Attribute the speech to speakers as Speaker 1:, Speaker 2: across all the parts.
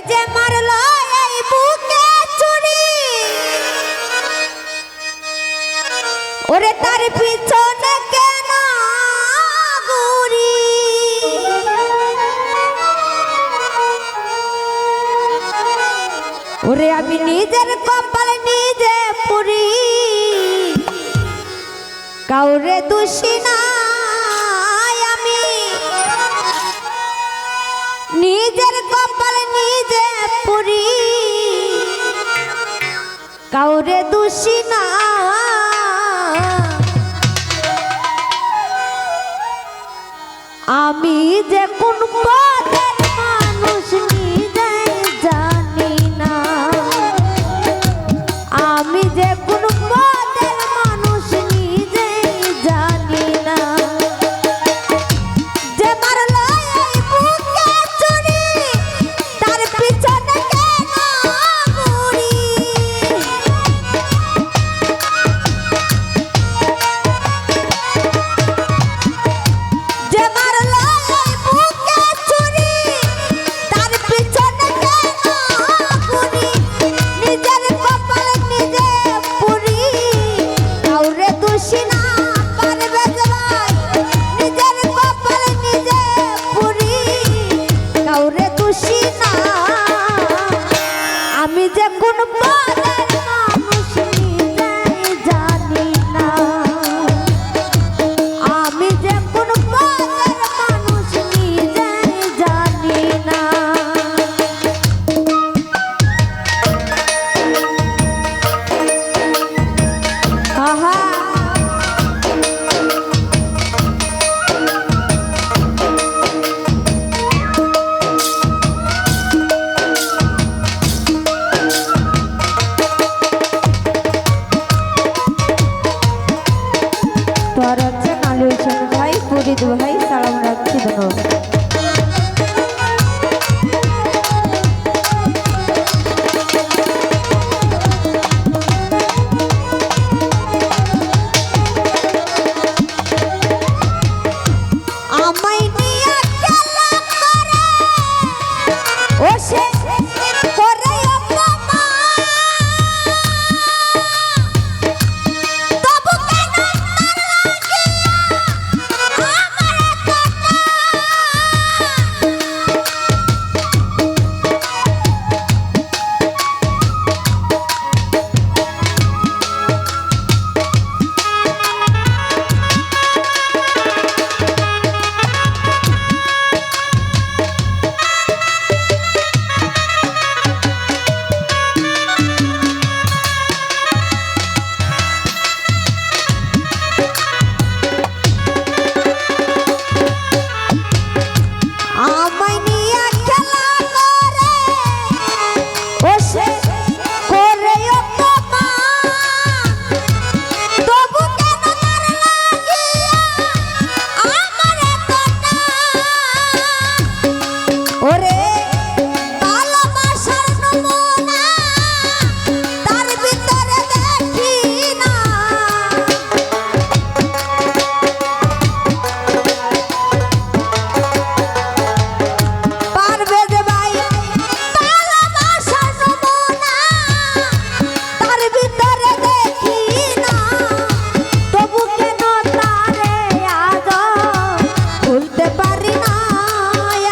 Speaker 1: যে মারলো এই বুকে চুরি ওরে তার পিছনে কেন ঘুরি ওরে আমি নিজের কপাল নিজে পুরি কাউরে দোষী না আমি নিজের কপাল নিজে পুরি কাউরে দোষী না আমি যে কোন পদের মানুষ নিজে জানি না আমি যে কোন পদের মানুষ নিজে জানি না যে মারলো এই বুকে চুরি তার পিছনে কেন ঘুরি যে মারলো এই বুকে চুরি তার পিছনে কেন ঘুরি নিজের কপাল নিজে পুরি কাউরে দোষী না পারবে যে ভাই নিজের কপাল নিজে পুরি কাউরে দোষী না আমি যে কোন পদের মানুষ নিজে জানি না আমি যে কোন পদের মানুষ নিজে জানি না আহা তোর হচ্ছে নালি হোসেন ভাই ফরিদ ভাই সালাম রাখছি ধন্যবাদ আমায় নিয়ে খেলা করে ও সে করে অপমান তবু কেন তার লাগিয়া আমার কথা আমায় নিয়ে খেলা করে ও সে করে অপমান তবু কেন তার লাগিয়া আমার কথা ওরে ভালোবাসার নমুনা তার ভিতরে দেখি না পারবে যে ভাই ভালোবাসার নমুনা তার ভিতরে দেখি না তবু কেন তারে আজ ভুলতে পারি না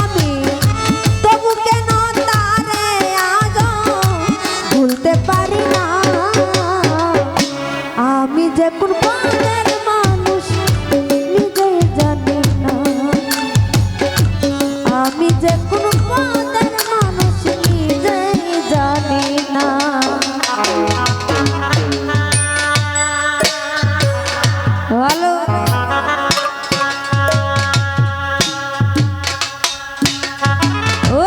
Speaker 1: আমি তবু কেন তারে আজ ভুলতে পারি না আমি যে কোন পদের মানুষ নিজে জানি না আমি যে কোন পদের মানুষ নিজে জানি না ভালো ও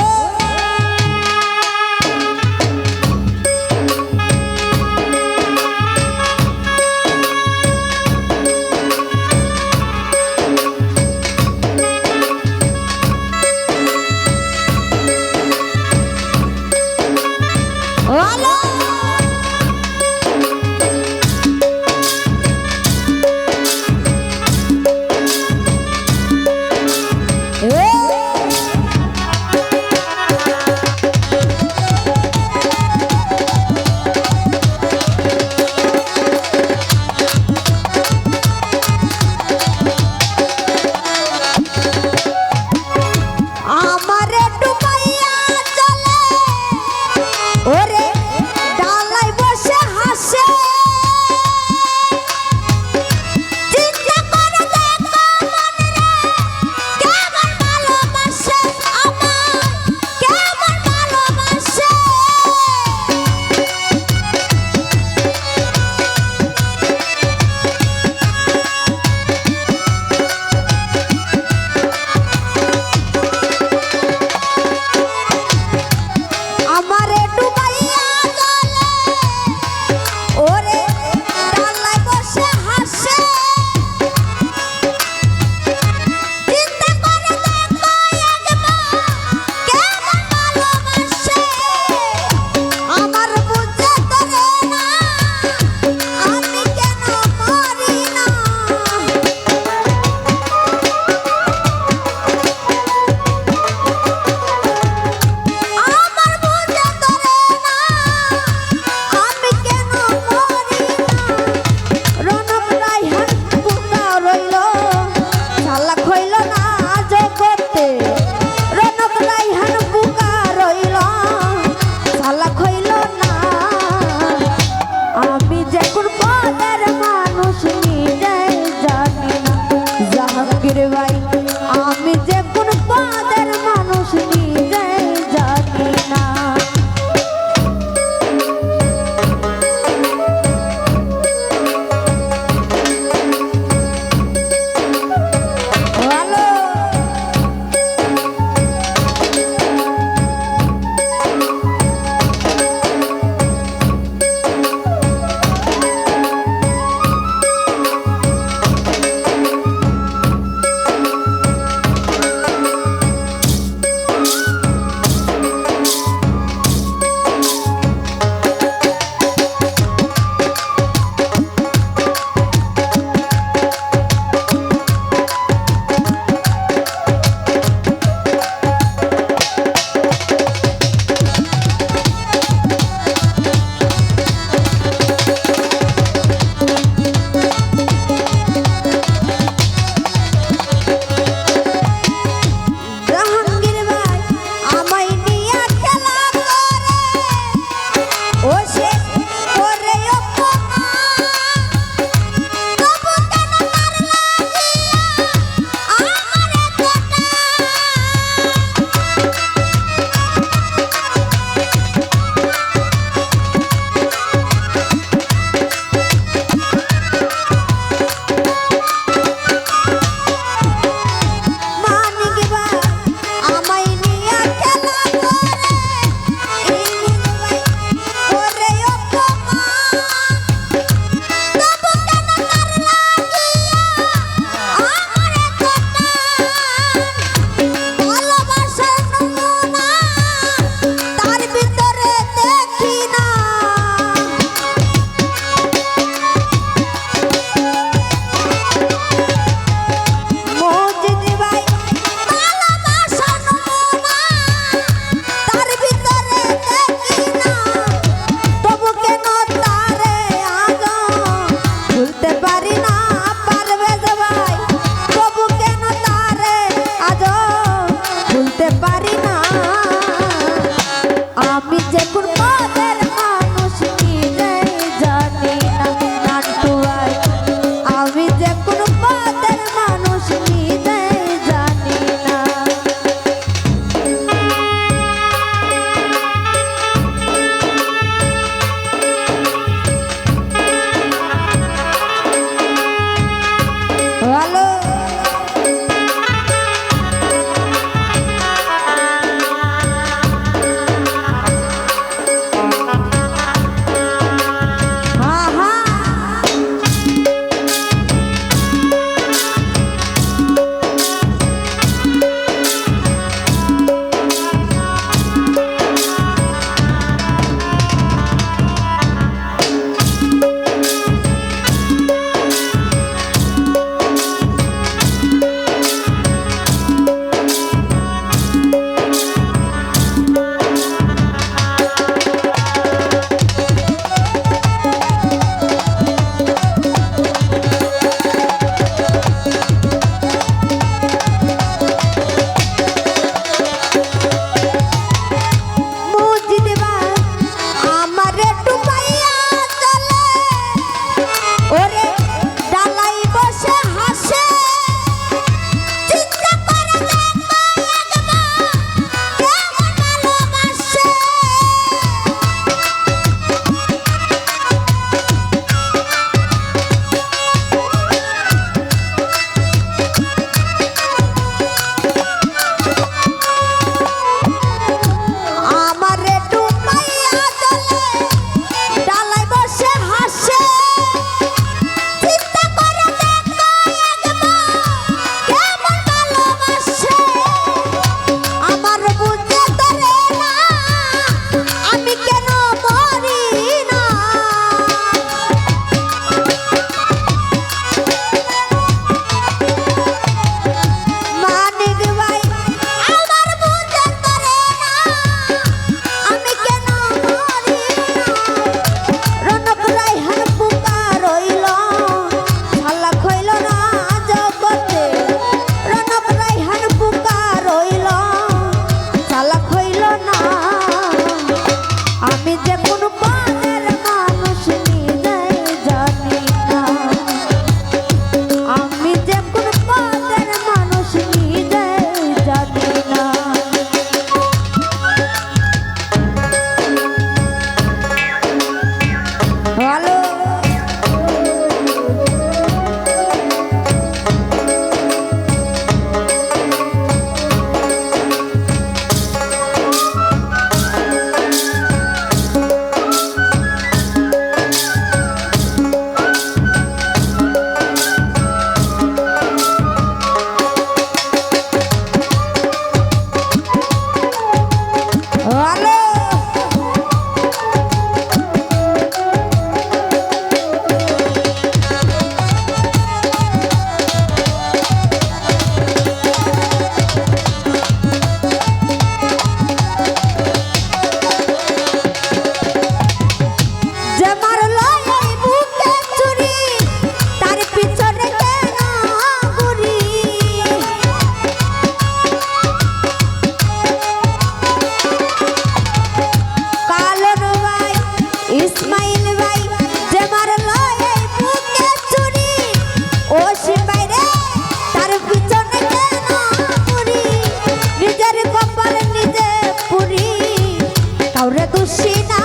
Speaker 1: কাউরে দোষী না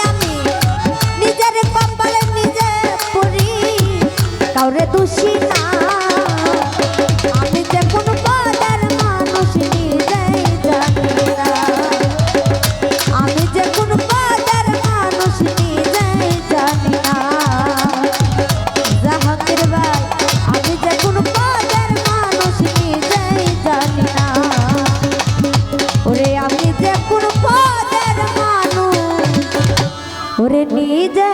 Speaker 1: আমি নিজের কপালে নিজে পড়ি কাউরে দোষী না আমি যে কোন পদের মানুষ নিজেই জানি না আমি যে কোন পদের মানুষ নিজেই জানি না জাহাঙ্গীর ভাই আমি যে কোন পদের মানুষ নিজেই জানি না ওরে আমি যে কোন পদের মানুষ ওরে নিজে